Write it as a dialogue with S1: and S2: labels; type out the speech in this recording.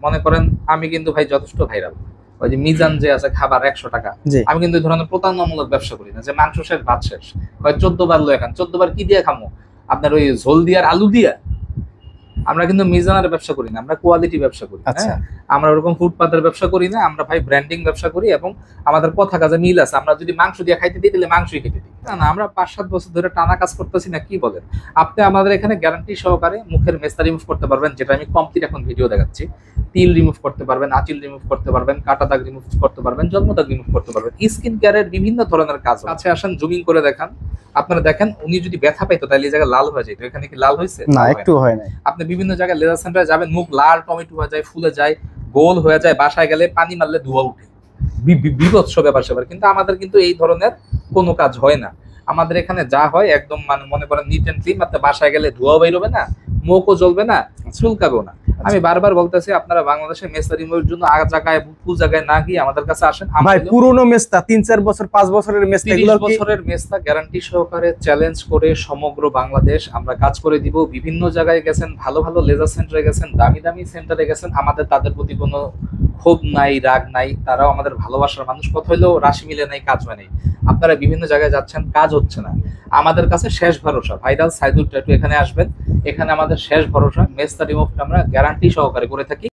S1: মনে করেন আমি কিন্তু ভাই যথেষ্ট ভাইরাল, ওই যে মিজান যে আছে খাবার 100 টাকা,
S2: জি
S1: আমি কিন্তু এই ধরনের প্রতারণামূলক ব্যবসা করি না যে মাংস শেষ ভাত শেষ, হয় 14 বার লয়ে খান, 14 বার কি দিয়ে খামো, আপনার ওই ঝোল দিয়ে আর আলু দিয়া। আমরা কিন্তু মিজানের ব্যবসা করি না, আমরা কোয়ালিটি ব্যবসা করি।
S2: আচ্ছা
S1: হ্যাঁ, আমরা ওরকম ফুটপাতের ব্যবসা করি না, আমরা ভাই ব্র্যান্ডিং ব্যবসা করি এবং আমাদের কথা কাজে মিল আছে। আমরা যদি মাংস দিয়ে খাইতে দিই তাহলে মাংসই খেতে দিই না, না আমরা 5-7 বছর ধরে টানা কাজ করতেছি না, কি বলেন? আপনি আমাদের এখানে গ্যারান্টি সহকারে মুখের মেস্তা রিমুভ করতে পারবেন, যেটা আমি কমপ্লিট এখন ভিডিও দেখাচ্ছি। তিল রিমুভ করতে পারবেন, আঁচিল রিমুভ করতে পারবেন, কাটা দাগ রিমুভ করতে পারবেন, জন্ম দাগ রিমুভ করতে পারবেন। স্কিন কেয়ারের বিভিন্ন ধরনের কাজ আছে। আসেন জুমিং করে দেখান, আপনারা দেখেন উনি যদি ব্যথা পাইতো তাহলে এই জায়গায় লাল হয়ে যেত, এখানে কি লাল হয়েছে?
S2: না, একটু হয় না।
S1: আপনি বিভিন্ন জায়গায় লেজার সেন্টারে যাবেন, মুখ লাল টমেটো হয়ে যায়, ফুলে যায়, গোল হয়ে যায়, বাসায় গেলে পানি মারলে ধোঁয়া উঠে, বিভৎস ব্যাপার স্যাপার। কিন্তু আমাদের কিন্তু এই ধরনের কোনো কাজ হয় না। আমাদের এখানে যা হয় একদম মানে মনে করেন নিট এন্ড ক্লিন। আপনি বাসায় গেলে ধোঁয়া বেরোবে না, মুখও জ্বলবে না, চুলকাবেও না। আমি বারবার বলতেছি আপনারা বাংলাদেশে মেস্তা রিমুভের জন্য জায়গায় ভুল জায়গায় না গিয়ে আমাদের কাছে আসেন।
S2: ভাই পুরনো মেস্তা 3-4 বছর 5 বছরের মেস্তা,
S1: 30 বছরের মেস্তা গ্যারান্টি সহকারে চ্যালেঞ্জ করে সমগ্র বাংলাদেশ আমরা কাজ করে দিব। বিভিন্ন জায়গায় গেছেন, ভালো ভালো লেজার সেন্টারে গেছেন, দামি দামি সেন্টারে গেছেন, আমাদের তাদের প্রতি কোনো ক্ষোভ নাই, রাগ নাই, তারাও আমাদের ভালোবাসার মানুষ। কথা হইলেও রাশি মিলে নাই, কাজ হয় নাই। আপনারা বিভিন্ন জায়গায় যাচ্ছেন, কাজ হচ্ছে না, আমাদের কাছে শেষ ভরসা ভাইরাল সাইদুল ট্যাটু। এখানে আসবেন, এখানে আমাদের শেষ ভরসা। মেস্তা রিমুভটা আমরা গ্যারান্টি সহকারে করে থাকি।